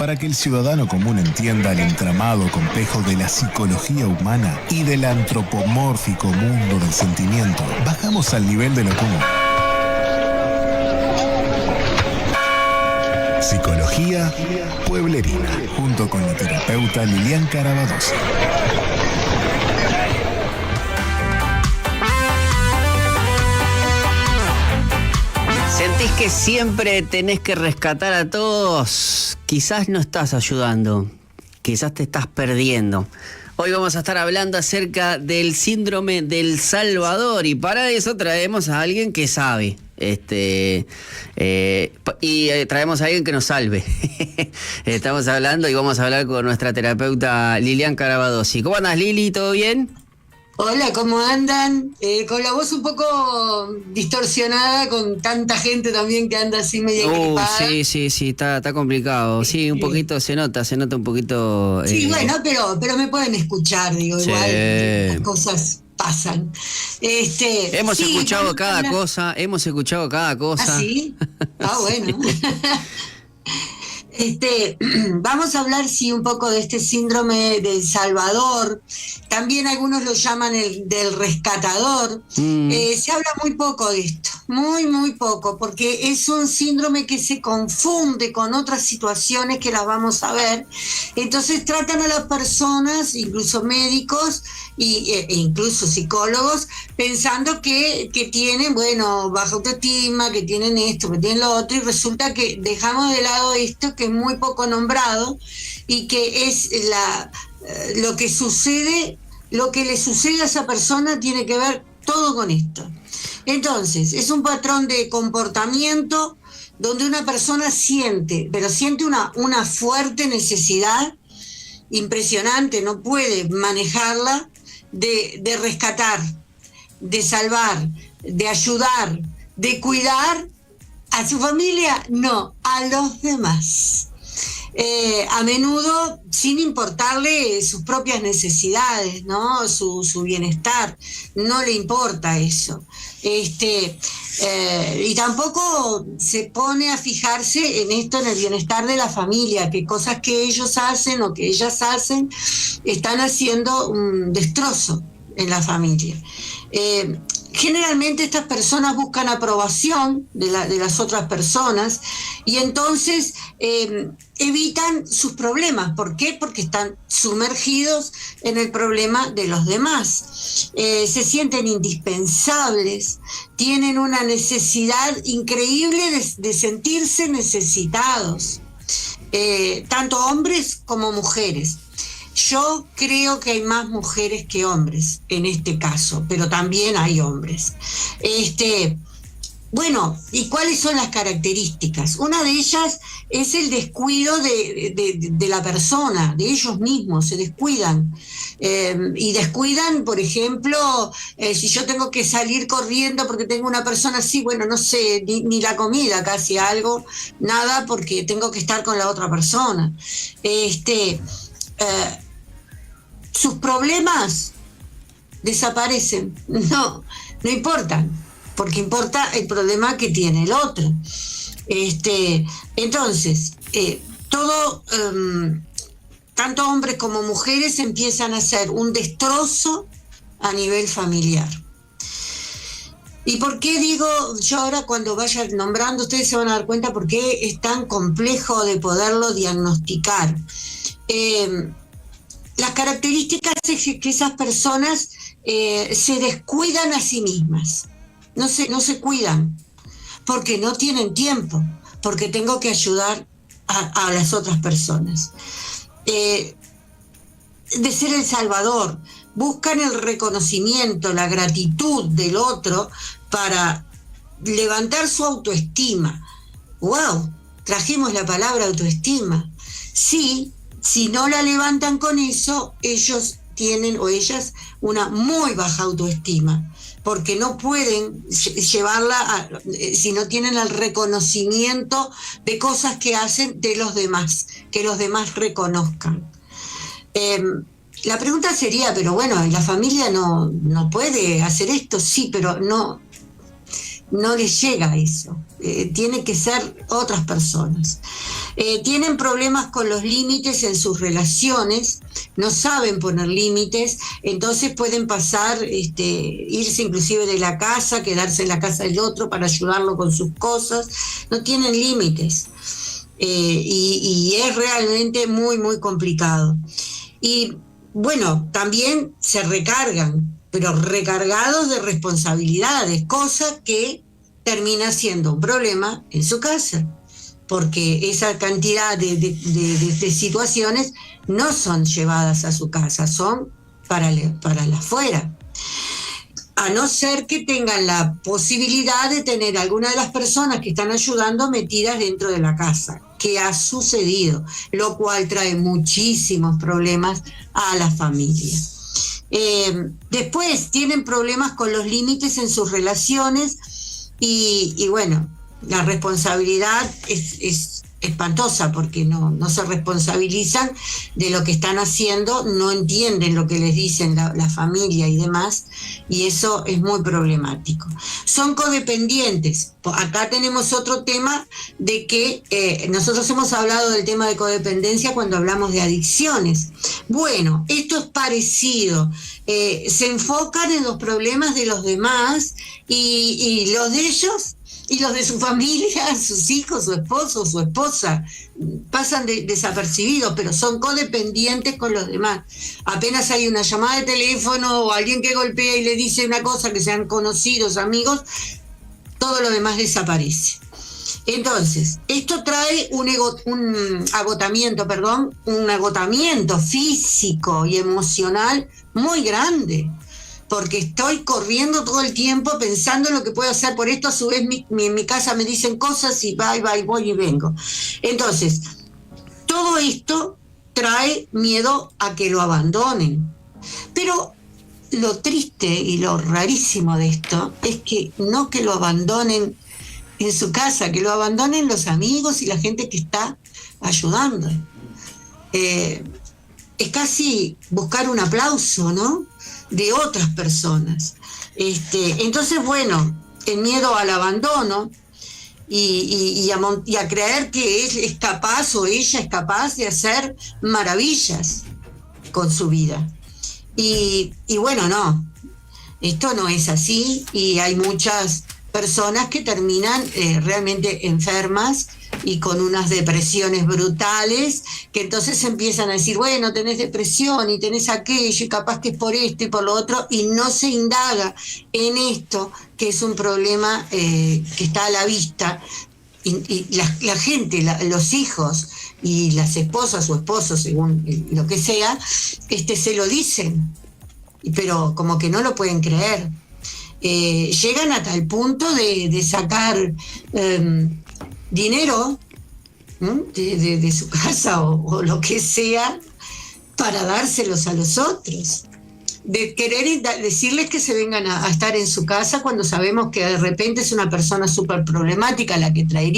para que el ciudadano común entienda el entramado complejo de la psicología humana y del antropomórfico mundo del sentimiento, bajamos al nivel de lo común. Psicología Pueblerina, junto con la terapeuta Lilian Carabadosi. ¿Sentís que siempre tenés que rescatar a todos? Quizás no estás ayudando, quizás te estás perdiendo. Hoy vamos a estar hablando acerca del síndrome del Salvador y para eso traemos a alguien que sabe. Traemos a alguien que nos salve. Estamos hablando y vamos a hablar con nuestra terapeuta Lilian Carabadosi. ¿Cómo andas, Lili? ¿Todo bien? Hola, ¿cómo andan? Con la voz un poco distorsionada, con tanta gente también que anda así medio gripada. Sí, está complicado. Sí, un poquito se nota un poquito. Sí, bueno, pero me pueden escuchar, digo, sí. Igual las cosas pasan. Hemos escuchado cada cosa. ¿Ah, sí? Ah, bueno. Vamos a hablar, sí, un poco de este síndrome del Salvador. También algunos lo llaman el del rescatador. Se habla muy poco de esto, muy poco, porque es un síndrome que se confunde con otras situaciones que las vamos a ver. Entonces tratan a las personas, incluso médicos e incluso psicólogos, pensando que tienen, bueno, baja autoestima, que tienen esto, que tienen lo otro, y resulta que dejamos de lado esto que es muy poco nombrado y que es lo que sucede, lo que le sucede a esa persona tiene que ver todo con esto. Entonces, es un patrón de comportamiento donde una persona siente una fuerte necesidad impresionante, no puede manejarla, de rescatar, de salvar, de ayudar, de cuidar a su familia, no, a los demás. A menudo sin importarle sus propias necesidades, ¿no? Su bienestar, no le importa eso. Y tampoco se pone a fijarse en esto, en el bienestar de la familia, que cosas que ellos hacen o que ellas hacen están haciendo un destrozo en la familia. Generalmente estas personas buscan aprobación de las otras personas y entonces evitan sus problemas. ¿Por qué? Porque están sumergidos en el problema de los demás. Se sienten indispensables, tienen una necesidad increíble de sentirse necesitados, tanto hombres como mujeres. Yo creo que hay más mujeres que hombres en este caso, pero también hay hombres. Bueno, ¿y cuáles son las características? Una de ellas es el descuido de la persona, de ellos mismos, se descuidan. Y descuidan, por ejemplo, si yo tengo que salir corriendo porque tengo una persona así, bueno, no sé, ni la comida, casi algo, nada, porque tengo que estar con la otra persona. Sus problemas desaparecen, no importan, porque importa el problema que tiene el otro. Entonces, tanto hombres como mujeres empiezan a hacer un destrozo a nivel familiar. ¿Y por qué digo yo ahora, cuando vaya nombrando, ustedes se van a dar cuenta por qué es tan complejo de poderlo diagnosticar? Las características es que esas personas se descuidan a sí mismas, no se cuidan, porque no tienen tiempo, porque tengo que ayudar a las otras personas. De ser el salvador, buscan el reconocimiento, la gratitud del otro para levantar su autoestima. ¡Wow! Trajimos la palabra autoestima. Sí. Si no la levantan con eso, ellos tienen o ellas una muy baja autoestima, porque no pueden llevarla si no tienen el reconocimiento de cosas que hacen de los demás, que los demás reconozcan. La pregunta sería, pero bueno, la familia no puede hacer esto, sí, pero no les llega a eso. Tiene que ser otras personas. Tienen problemas con los límites en sus relaciones, no saben poner límites, entonces pueden pasar, irse inclusive de la casa, quedarse en la casa del otro para ayudarlo con sus cosas, no tienen límites. Y es realmente muy, muy complicado. Y bueno, también se recargan, pero recargados de responsabilidades, cosa que termina siendo un problema en su casa, porque esa cantidad de situaciones no son llevadas a su casa, son para la afuera. A no ser que tengan la posibilidad de tener alguna de las personas que están ayudando metidas dentro de la casa, que ha sucedido, lo cual trae muchísimos problemas a la familia. Después tienen problemas con los límites en sus relaciones y bueno, la responsabilidad es espantosa porque no se responsabilizan de lo que están haciendo, no entienden lo que les dicen la familia y demás, y eso es muy problemático. Son codependientes. Acá tenemos otro tema de que nosotros hemos hablado del tema de codependencia cuando hablamos de adicciones. Bueno, esto es parecido. Se enfocan en los problemas de los demás y los de ellos y los de su familia, sus hijos, su esposo, su esposa, pasan desapercibidos, pero son codependientes con los demás. Apenas hay una llamada de teléfono o alguien que golpea y le dice una cosa, que sean conocidos, amigos, todo lo demás desaparece. Entonces, esto trae un agotamiento físico y emocional muy grande, porque estoy corriendo todo el tiempo pensando en lo que puedo hacer por esto. A su vez en mi casa me dicen cosas y voy y vengo. Entonces, todo esto trae miedo a que lo abandonen. Pero lo triste y lo rarísimo de esto es que no que lo abandonen en su casa, que lo abandonen los amigos y la gente que está ayudando. Es casi buscar un aplauso, ¿no?, de otras personas. Entonces, bueno, el miedo al abandono y a creer que él es capaz o ella es capaz de hacer maravillas con su vida. Y bueno, no, esto no es así y hay muchas personas que terminan realmente enfermas y con unas depresiones brutales, que entonces empiezan a decir, bueno, tenés depresión y tenés aquello y capaz que es por esto y por lo otro, y no se indaga en esto, que es un problema que está a la vista, y la gente, los hijos y las esposas o esposos, según lo que sea, se lo dicen, pero como que no lo pueden creer. Llegan a tal punto de sacar dinero de su casa o lo que sea para dárselos a los otros, de querer decirles que se vengan a estar en su casa cuando sabemos que de repente es una persona súper problemática la que trae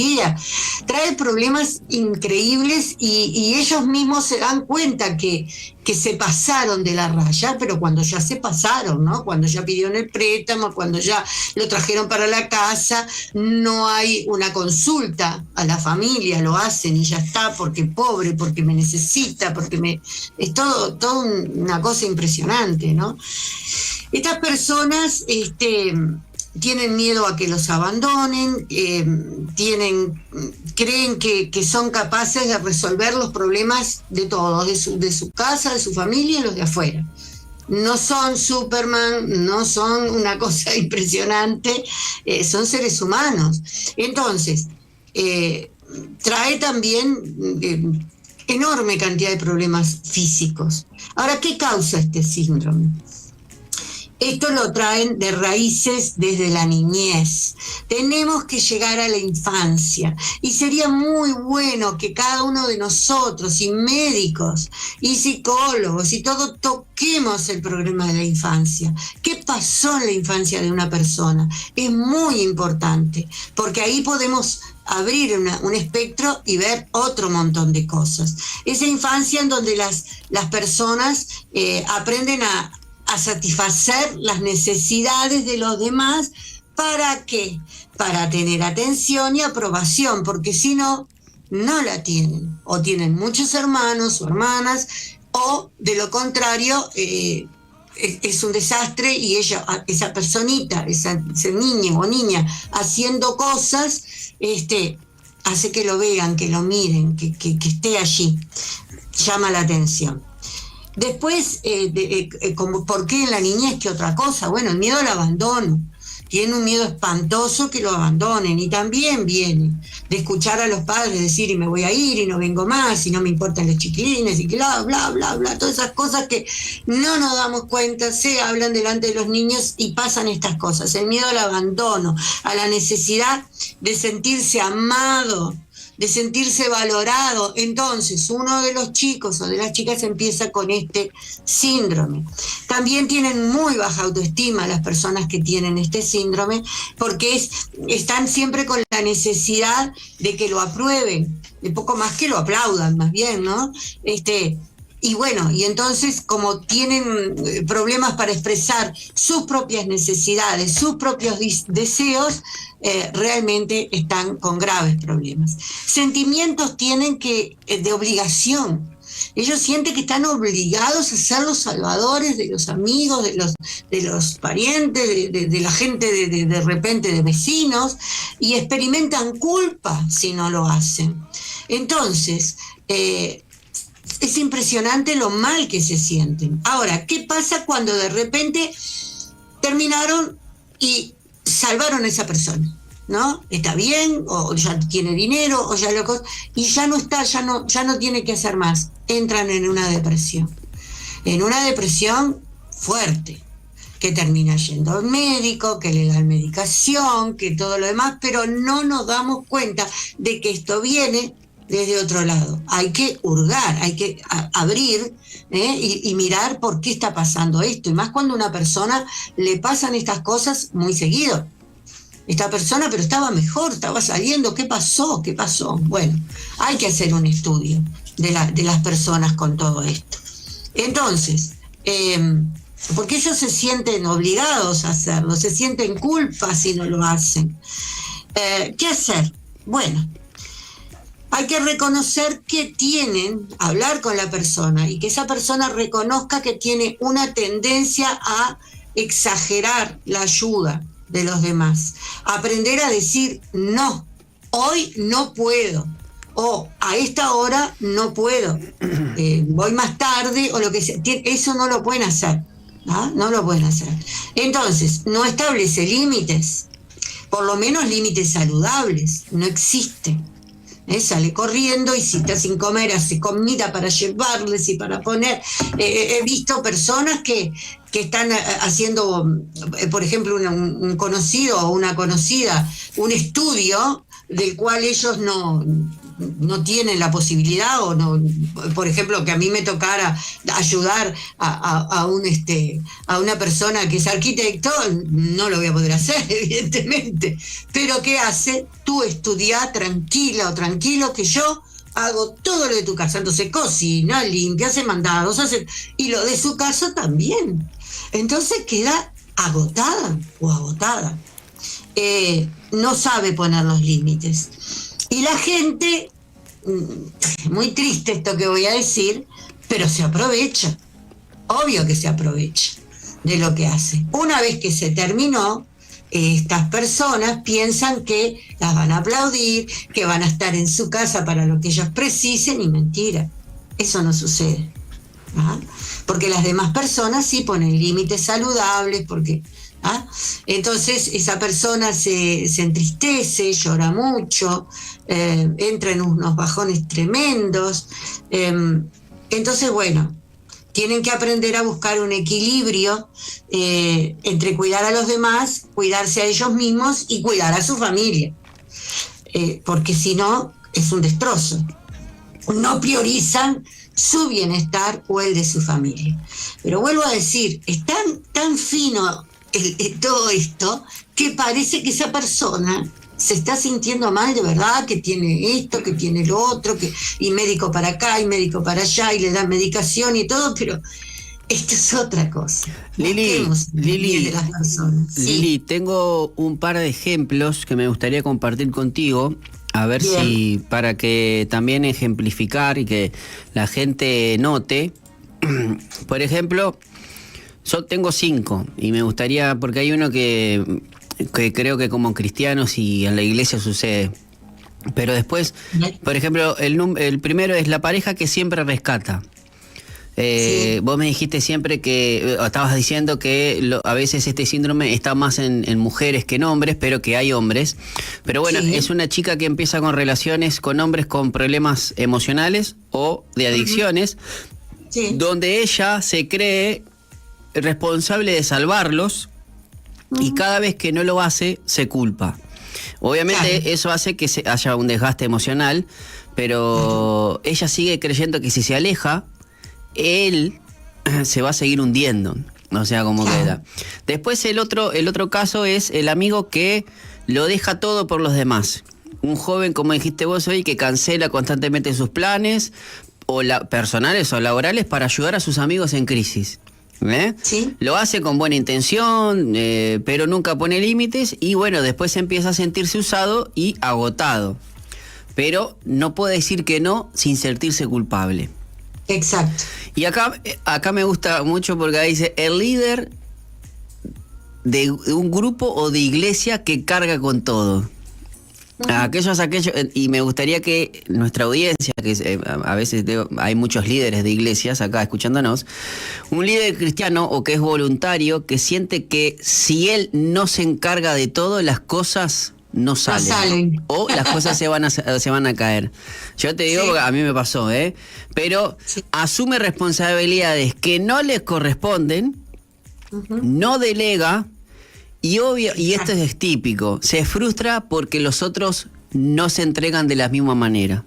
problemas increíbles y ellos mismos se dan cuenta que se pasaron de la raya, pero cuando ya se pasaron, ¿no? Cuando ya pidieron el préstamo, cuando ya lo trajeron para la casa, no hay una consulta a la familia, lo hacen y ya está, porque pobre, porque me necesita, es todo una cosa impresionante, ¿no? Estas personas tienen miedo a que los abandonen, creen que son capaces de resolver los problemas de todos, de su casa, de su familia y los de afuera. No son Superman, no son una cosa impresionante, son seres humanos. Entonces, trae también enorme cantidad de problemas físicos. Ahora, ¿qué causa este síndrome? Esto lo traen de raíces desde la niñez. Tenemos que llegar a la infancia y sería muy bueno que cada uno de nosotros, y médicos, y psicólogos, y todo, toquemos el problema de la infancia. ¿Qué pasó en la infancia de una persona? Es muy importante, porque ahí podemos abrir un espectro y ver otro montón de cosas. Esa infancia en donde las personas aprenden a satisfacer las necesidades de los demás. ¿Para qué? Para tener atención y aprobación, porque si no, no la tienen, o tienen muchos hermanos o hermanas, o de lo contrario, es un desastre y esa personita, ese niño o niña haciendo cosas, hace que lo vean, que lo miren, que esté allí, llama la atención. Después, ¿por qué en la niñez que otra cosa? Bueno, el miedo al abandono. Tiene un miedo espantoso que lo abandonen, y también viene de escuchar a los padres decir y me voy a ir y no vengo más y no me importan los chiquilines y bla, bla, bla, bla, todas esas cosas que no nos damos cuenta, se hablan delante de los niños y pasan estas cosas. El miedo al abandono, a la necesidad de sentirse amado, de sentirse valorado. Entonces, uno de los chicos o de las chicas empieza con este síndrome. También tienen muy baja autoestima las personas que tienen este síndrome, porque están siempre con la necesidad de que lo aprueben, de poco más que lo aplaudan, más bien, ¿no? Y bueno, y entonces como tienen problemas para expresar sus propias necesidades, sus propios deseos, realmente están con graves problemas. Sentimientos tienen de obligación. Ellos sienten que están obligados a ser los salvadores de los amigos, de los parientes, de la gente, de repente de vecinos, y experimentan culpa si no lo hacen. Entonces, es impresionante lo mal que se sienten. Ahora, ¿qué pasa cuando de repente terminaron y salvaron a esa persona? ¿No? Está bien, o ya tiene dinero, o ya y ya no está, ya no tiene que hacer más. Entran en una depresión fuerte, que termina yendo al médico, que le dan medicación, que todo lo demás, pero no nos damos cuenta de que esto viene desde otro lado. Hay que hurgar, hay que abrir y mirar por qué está pasando esto, y más cuando a una persona le pasan estas cosas muy seguido. Esta persona, pero estaba mejor, estaba saliendo, ¿qué pasó? Bueno, hay que hacer un estudio de las personas con todo esto. Entonces, porque ellos se sienten obligados a hacerlo, se sienten culpa si no lo hacen. ¿Qué hacer? Bueno, hay que reconocer que hablar con la persona, y que esa persona reconozca que tiene una tendencia a exagerar la ayuda de los demás. Aprender a decir no, hoy no puedo, o a esta hora no puedo, voy más tarde, o lo que sea. Eso no lo pueden hacer, ¿no? No lo pueden hacer. Entonces, no establece límites, por lo menos límites saludables, no existen. Sale corriendo, y si está sin comer hace comida para llevarles y para poner. He visto personas que están haciendo, por ejemplo, un conocido o una conocida, un estudio del cual ellos no tienen la posibilidad, o no, por ejemplo, que a mí me tocara ayudar a una persona que es arquitecto, no lo voy a poder hacer, evidentemente. Pero ¿qué hace? Tú estudiá tranquila o tranquilo, que yo hago todo lo de tu casa. Entonces cocina, limpia, hace mandados, y lo de su casa también. Entonces queda agotada o agotada. No sabe poner los límites. Y la gente, muy triste esto que voy a decir, pero se aprovecha. Obvio que se aprovecha de lo que hace. Una vez que se terminó, estas personas piensan que las van a aplaudir, que van a estar en su casa para lo que ellos precisen, y mentira. Eso no sucede. Porque las demás personas sí ponen límites saludables, porque entonces esa persona se entristece, llora mucho, entra en unos bajones tremendos. Entonces, bueno, tienen que aprender a buscar un equilibrio entre cuidar a los demás, cuidarse a ellos mismos y cuidar a su familia, porque si no es un destrozo. No priorizan su bienestar o el de su familia. Pero vuelvo a decir, es tan fino todo esto, que parece que esa persona se está sintiendo mal de verdad, que tiene esto, que tiene lo otro, y médico para acá y médico para allá, y le dan medicación y todo, pero esto es otra cosa. Lili, de las personas. Sí. Lili, tengo un par de ejemplos que me gustaría compartir contigo. A ver Bien. si, para que también ejemplificar y que la gente note, por ejemplo, yo tengo 5 y me gustaría, porque hay uno que creo que como cristianos y en la iglesia sucede. Pero después, por ejemplo, el primero es la pareja que siempre rescata. Sí. Vos me dijiste siempre que, estabas diciendo que a veces este síndrome está más en mujeres que en hombres, pero que hay hombres. Pero bueno, Sí. es una chica que empieza con relaciones con hombres con problemas emocionales o de adicciones, Sí. donde ella se cree responsable de salvarlos y cada vez que no lo hace, se culpa. Obviamente Claro. eso hace que haya un desgaste emocional, pero ella sigue creyendo que si se aleja, él se va a seguir hundiendo. O sea, como Claro. queda. Después el otro caso es el amigo que lo deja todo por los demás. Un joven, como dijiste vos hoy, que cancela constantemente sus planes, o personales o laborales, para ayudar a sus amigos en crisis. Sí. Lo hace con buena intención, pero nunca pone límites y bueno, después empieza a sentirse usado y agotado. Pero no puede decir que no sin sentirse culpable. Exacto. Y acá me gusta mucho porque ahí dice, el líder de un grupo o de iglesia que carga con todo. Aquellos, y me gustaría que nuestra audiencia, que a veces hay muchos líderes de iglesias acá escuchándonos, un líder cristiano o que es voluntario, que siente que si él no se encarga de todo, las cosas no salen. O las cosas se van a caer. Yo te digo, Sí. porque a mí me pasó, pero Sí. asume responsabilidades que no les corresponden, no delega. Y esto es típico, se frustra porque los otros no se entregan de la misma manera.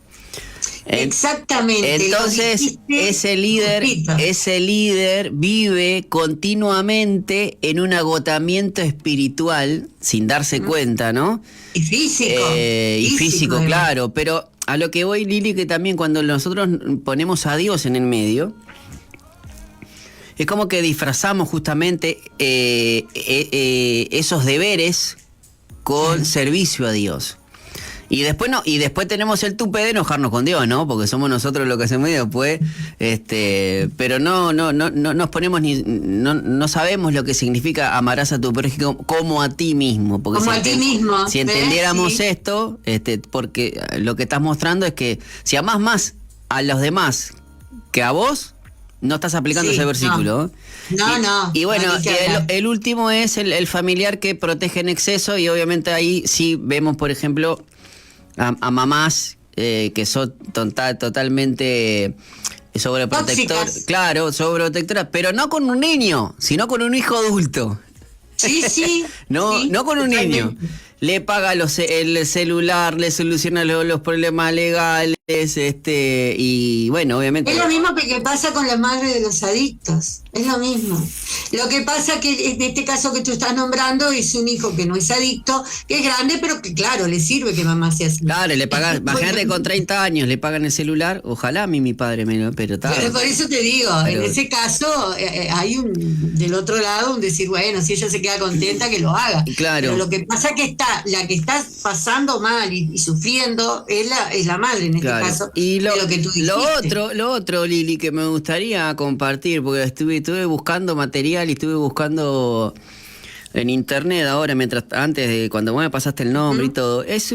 Exactamente. Entonces, lo dijiste ese líder vive continuamente en un agotamiento espiritual, sin darse cuenta, ¿no? Y físico. Y físico, además. claro. Pero a lo que voy, Lili, que también cuando nosotros ponemos a Dios en el medio, es como que disfrazamos justamente esos deberes con servicio a Dios. Y después tenemos el tupe de enojarnos con Dios, ¿no? Porque somos nosotros los que hacemos y después, pero no nos ponemos no sabemos lo que significa amarás a tu prójimo como a ti mismo. Porque Como a ti mismo, si ¿ves? entendiéramos Sí. esto, porque lo que estás mostrando es que si amás más a los demás que a vos, no estás aplicando Sí, ese versículo. No. Y bueno, No, ni que hablar. el último es el familiar que protege en exceso, y obviamente ahí sí vemos, por ejemplo, a mamás que son totalmente sobreprotectoras. Tóxicas. Claro, sobreprotectoras, pero no con un niño, sino con un hijo adulto. Sí. No, sí, no con un niño. totalmente. Le paga el celular, le soluciona los problemas legales, y bueno, obviamente. Es lo mismo que pasa con la madre de los adictos. Es lo mismo. Lo que pasa que en este caso que tú estás nombrando es un hijo que no es adicto, que es grande, pero que claro, le sirve que mamá sea así. Claro, le pagan, imagínate con 30 años le pagan el celular, ojalá a mí mi padre pero está. Pero por eso te digo, Pero- en ese caso hay del otro lado un decir, bueno, si ella se queda contenta que lo haga. Claro. Pero lo que pasa que la que está pasando mal y sufriendo es la madre en este Claro. caso. Y de lo que tú dijiste. lo otro, Lili, que me gustaría compartir, porque estuve buscando material y estuve buscando en internet ahora, cuando vos me pasaste el nombre y todo, es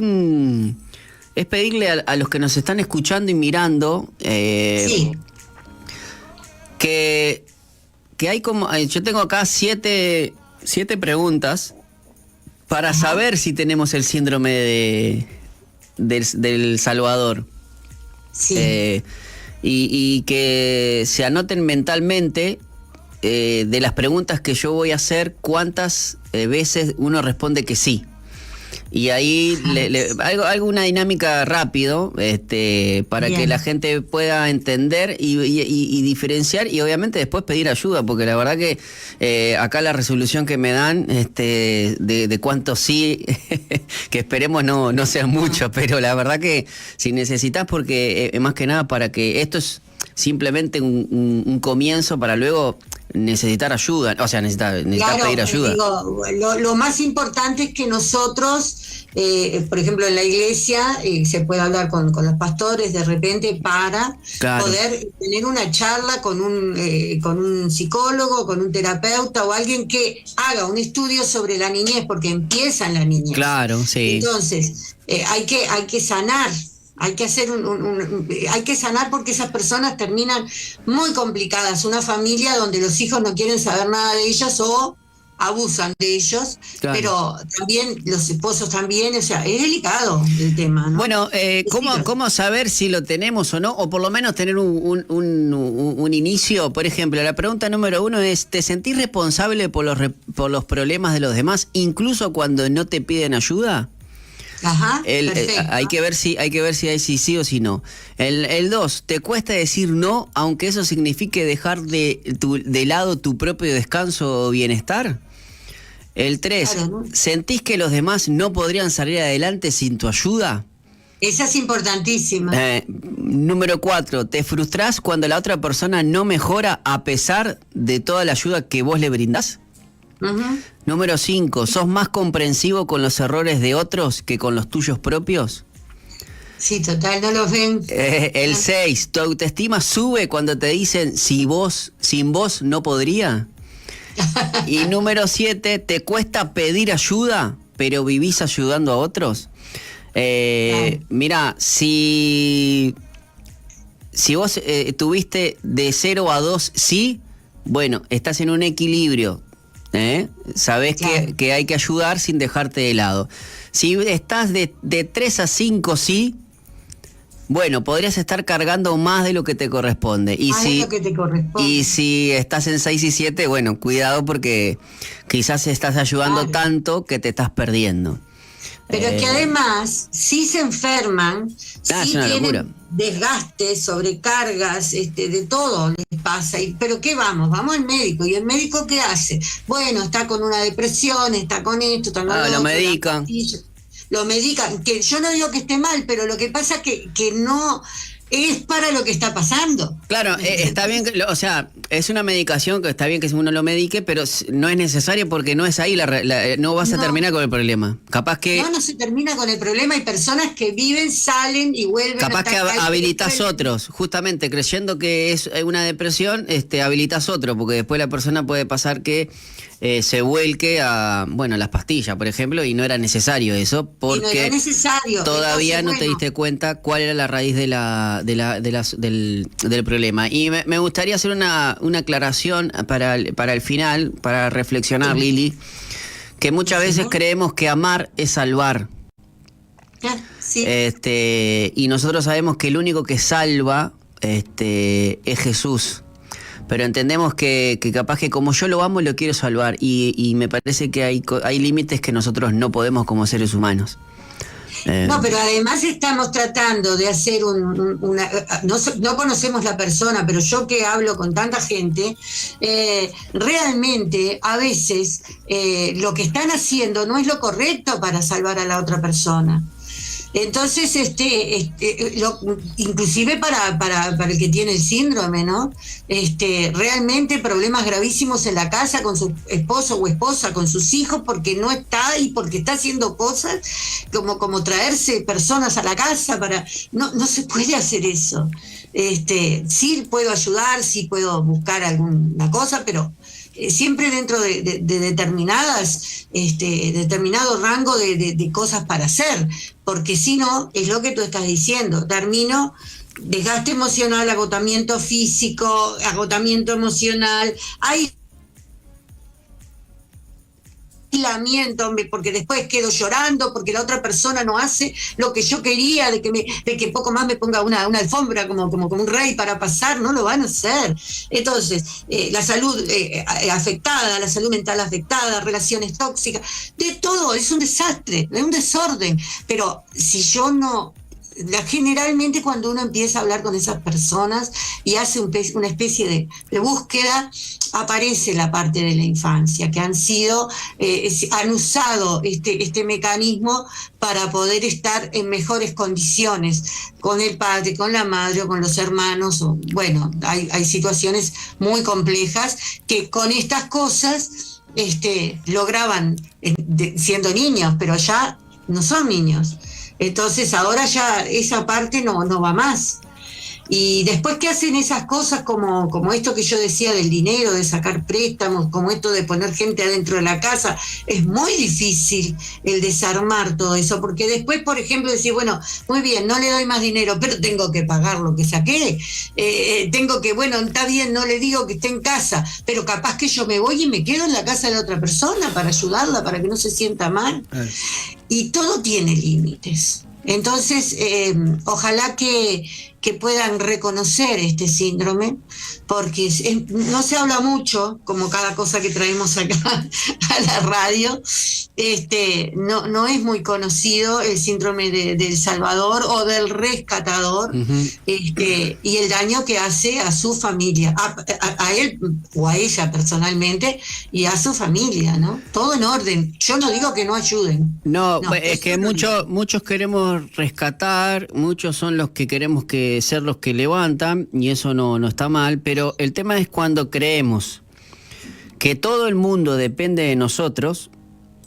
pedirle a los que nos están escuchando y mirando, Sí. que hay como, yo tengo acá 7 preguntas para saber si tenemos el síndrome del Salvador. Sí. Y que se anoten mentalmente de las preguntas que yo voy a hacer, cuántas veces uno responde que sí. Y ahí una dinámica rápido, para Bien. que la gente pueda entender y diferenciar, y obviamente después pedir ayuda, porque la verdad que acá la resolución que me dan de cuánto sí, que esperemos no sea mucho, pero la verdad que si necesitas, porque más que nada para que esto es simplemente un comienzo para luego necesitar ayuda, o sea, necesitar Claro, pedir ayuda. digo, lo más importante es que nosotros, por ejemplo, en la iglesia, se puede hablar con los pastores de repente para Claro. poder tener una charla con un psicólogo, con un terapeuta o alguien que haga un estudio sobre la niñez, porque empieza en la niñez. Claro, sí. Entonces, hay que sanar. Hay que hacer hay que sanar porque esas personas terminan muy complicadas. Una familia donde los hijos no quieren saber nada de ellas o abusan de ellos, Claro. pero también los esposos también, o sea, es delicado el tema, ¿no? Bueno, ¿cómo saber si lo tenemos o no? O por lo menos tener un inicio. Por ejemplo, la pregunta número 1 es, ¿te sentís responsable por los problemas de los demás, incluso cuando no te piden ayuda? Ajá, perfecto. Hay que ver si hay sí o si no. El 2, ¿te cuesta decir no, aunque eso signifique dejar de lado tu propio descanso o bienestar? El 3, Claro, ¿no? ¿sentís que los demás no podrían salir adelante sin tu ayuda? Esa es importantísima. Número 4, ¿te frustrás cuando la otra persona no mejora a pesar de toda la ayuda que vos le brindás? Ujú. Número 5, ¿sos más comprensivo con los errores de otros que con los tuyos propios? Sí, total, no los ven. El 6, ¿tu autoestima sube cuando te dicen sin vos no podría? Y número 7, ¿te cuesta pedir ayuda, pero vivís ayudando a otros? Mira, si vos tuviste de 0 a 2 sí, bueno, estás en un equilibrio. Sabés Claro. que hay que ayudar sin dejarte de lado. Si estás de 3 a 5 sí, bueno, podrías estar cargando más de lo que te corresponde. Y Es lo que te corresponde. y si estás en 6 y 7, bueno, cuidado porque quizás estás ayudando Claro. tanto que te estás perdiendo. Pero es que además, si se enferman, es si una locura. tienen desgastes, sobrecargas, de todo les pasa. Pero ¿qué vamos? Vamos al médico. ¿Y el médico qué hace? Bueno, está con una depresión, está con esto, está con lo Lo otro, medica. la pastilla. Lo medican. Que yo no digo que esté mal, pero lo que pasa es que no es para lo que está pasando. Claro, está bien, o sea, es una medicación que está bien que uno lo medique, pero no es necesario porque no es ahí, no vas a No. terminar con el problema. Capaz que No se termina con el problema. Hay personas que viven, salen y vuelven. capaz que hasta habilitas vuelven. otros, justamente creyendo que es una depresión, habilitas otro, porque después la persona puede pasar que se vuelque a, las pastillas, por ejemplo, y no era necesario eso, Y no porque era necesario. todavía Entonces, no te bueno, diste cuenta cuál era la raíz del problema. Y me gustaría hacer una aclaración para el final, para reflexionar, Lili, que muchas veces creemos que amar es salvar. sí. Y nosotros sabemos que el único que salva es Jesús. Pero entendemos que capaz que como yo lo amo, lo quiero salvar. Y me parece que hay límites que nosotros no podemos como seres humanos. No, pero además estamos tratando de hacer no conocemos la persona, pero yo que hablo con tanta gente, realmente a veces lo que están haciendo no es lo correcto para salvar a la otra persona. Entonces, inclusive para el que tiene el síndrome, ¿no? Realmente problemas gravísimos en la casa con su esposo o esposa, con sus hijos, porque no está y porque está haciendo cosas como traerse personas a la casa no se puede hacer eso. Sí puedo ayudar, sí puedo buscar alguna cosa, pero siempre dentro de determinado rango de cosas para hacer, porque si no, es lo que tú estás diciendo, termino desgaste emocional, agotamiento físico, agotamiento emocional, hay aislamiento, porque después quedo llorando porque la otra persona no hace lo que yo quería, de que poco más me ponga una alfombra como un rey para pasar, no lo van a hacer. Entonces, la salud afectada, la salud mental afectada, relaciones tóxicas, de todo, es un desastre, es un desorden. Pero si yo no generalmente cuando uno empieza a hablar con esas personas y hace una especie de búsqueda, aparece la parte de la infancia, que han usado este mecanismo para poder estar en mejores condiciones con el padre, con la madre o con los hermanos. Bueno, hay situaciones muy complejas que con estas cosas lograban siendo niños, pero ya no son niños. Entonces ahora ya esa parte no va más. Y después que hacen esas cosas como esto que yo decía del dinero, de sacar préstamos, como esto de poner gente adentro de la casa, es muy difícil el desarmar todo eso, porque después, por ejemplo, decir, bueno, muy bien, no le doy más dinero, pero tengo que pagar lo que saqué, bueno, está bien, no le digo que esté en casa, pero capaz que yo me voy y me quedo en la casa de la otra persona para ayudarla, para que no se sienta mal. Y todo tiene límites. Entonces, ojalá que puedan reconocer este síndrome, porque no se habla mucho, como cada cosa que traemos acá a la radio, no es muy conocido el síndrome del salvador o del rescatador, y el daño que hace a su familia, a él o a ella personalmente, y a su familia, ¿no? Todo en orden. Yo no digo que no ayuden. No, es que muchos queremos rescatar, muchos son los que queremos ser los que levantan, y eso no está mal, pero el tema es cuando creemos que todo el mundo depende de nosotros.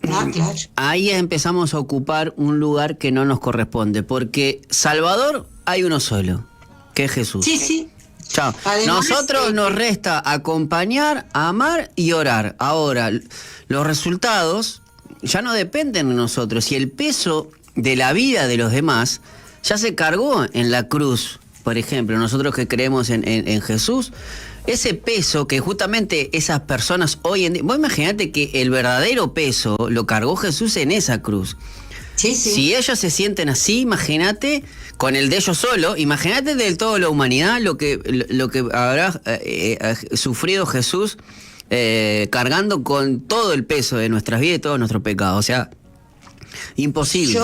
Claro. Ahí empezamos a ocupar un lugar que no nos corresponde, porque Salvador hay uno solo, que es Jesús. Sí. Chao. Además, nosotros nos resta acompañar, amar y orar. Ahora, los resultados ya no dependen de nosotros, y el peso de la vida de los demás ya se cargó en la cruz. Por ejemplo, nosotros que creemos en Jesús, ese peso que justamente esas personas hoy en día... Vos imaginate que el verdadero peso lo cargó Jesús en esa cruz. Sí. Si ellos se sienten así, imagínate con el de ellos solo, imagínate del todo la humanidad, lo que habrá sufrido Jesús cargando con todo el peso de nuestras vidas y todos nuestros pecados. O sea, imposible.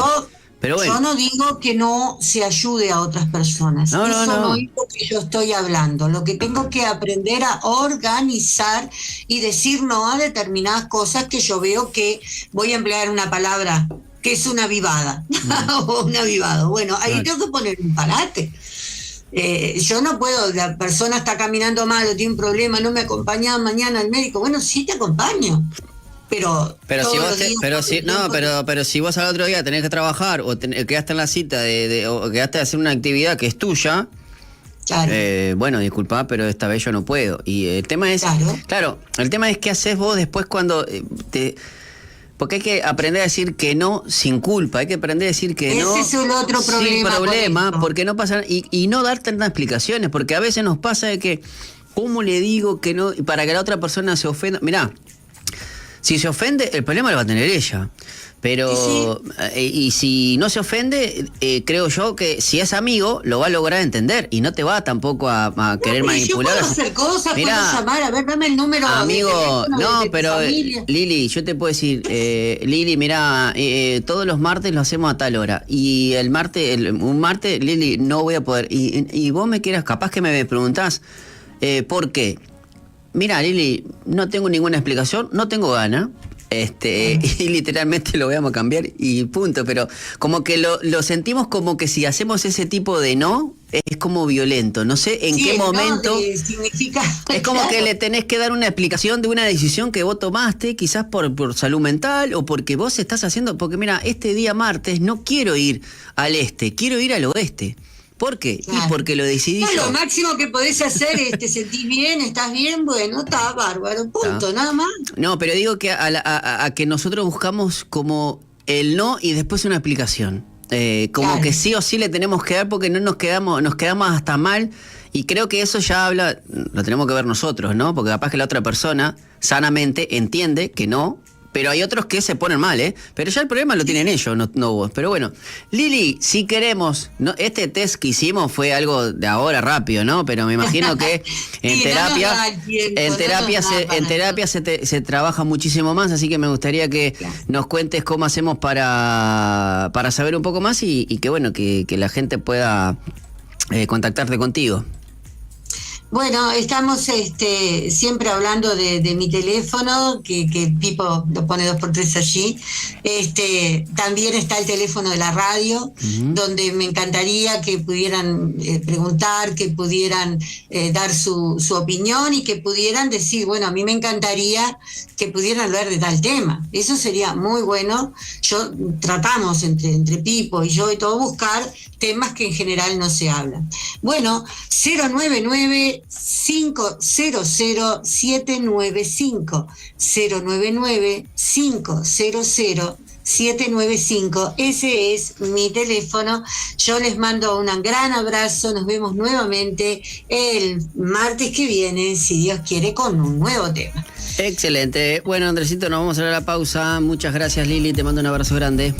Pero bueno. Yo no digo que no se ayude a otras personas. No. No es lo que yo estoy hablando. Lo que tengo que aprender a organizar y decir no a determinadas cosas que yo veo que voy a emplear una palabra que es una avivada o un avivado. Bueno, ahí tengo que poner un parate. Yo no puedo, la persona está caminando mal o tiene un problema, no me acompaña mañana al médico. Bueno, sí te acompaño. Pero si vos al otro día tenés que trabajar o quedaste en la cita o quedaste a hacer una actividad que es tuya, claro. Bueno, disculpa, pero esta vez yo no puedo. Y el tema es, claro, el tema es qué haces vos después cuando porque hay que aprender a decir que no sin culpa, hay que aprender a decir que no. Ese es el otro problema. Sin problema, porque no pasa y no dar tantas explicaciones, porque a veces nos pasa de que, ¿cómo le digo que no? Para que la otra persona se ofenda. Mirá, si se ofende, el problema lo va a tener ella. Pero, y si no se ofende, creo yo que si es amigo, lo va a lograr entender. Y no te va tampoco a querer manipular. Yo puedo hacer cosas, puedo llamar, a ver, dame el número. Amigo, pero Lili, yo te puedo decir, Lili, mirá, todos los martes lo hacemos a tal hora. Y un martes, Lili, no voy a poder. Y vos me quieras, capaz que me preguntás, ¿por qué? Mira, Lili, no tengo ninguna explicación, no tengo ganas. Y literalmente lo vamos a cambiar y punto, pero como que lo sentimos como que si hacemos ese tipo de no, es como violento, no sé en qué momento, significa, es como que le tenés que dar una explicación de una decisión que vos tomaste, quizás por salud mental o porque vos estás haciendo, porque mira, este día martes no quiero ir al este, quiero ir al oeste. ¿Por qué? Claro. Y porque lo decidí yo. Lo máximo que podés hacer es te sentís bien, estás bien, bueno, está bárbaro, punto, nada más. No, pero digo que a que nosotros buscamos como el no y después una explicación. Como que sí o sí le tenemos que dar porque no nos quedamos hasta mal. Y creo que eso ya lo tenemos que ver nosotros, ¿no? Porque capaz que la otra persona sanamente entiende que no, pero hay otros que se ponen mal, ¿eh? Pero ya el problema lo tienen ellos, no vos. Pero bueno, Lili, si queremos, ¿no? Este test que hicimos fue algo de ahora rápido, ¿no? Pero me imagino que en terapia se trabaja muchísimo más, así que me gustaría que nos cuentes cómo hacemos para saber un poco más y que bueno, que la gente pueda contactarte contigo. Bueno, estamos siempre hablando de mi teléfono, que Pipo lo pone 2x3 allí. También está el teléfono de la radio, donde me encantaría que pudieran preguntar, que pudieran dar su opinión y que pudieran decir, bueno, a mí me encantaría que pudieran hablar de tal tema. Eso sería muy bueno. Tratamos entre Pipo y yo y todo buscar temas que en general no se hablan. Bueno, 099-500-795, 099-500-795, ese es mi teléfono. Yo les mando un gran abrazo, nos vemos nuevamente el martes que viene, si Dios quiere, con un nuevo tema. Excelente. Bueno, Andresito, nos vamos a dar la pausa. Muchas gracias, Lili, te mando un abrazo grande.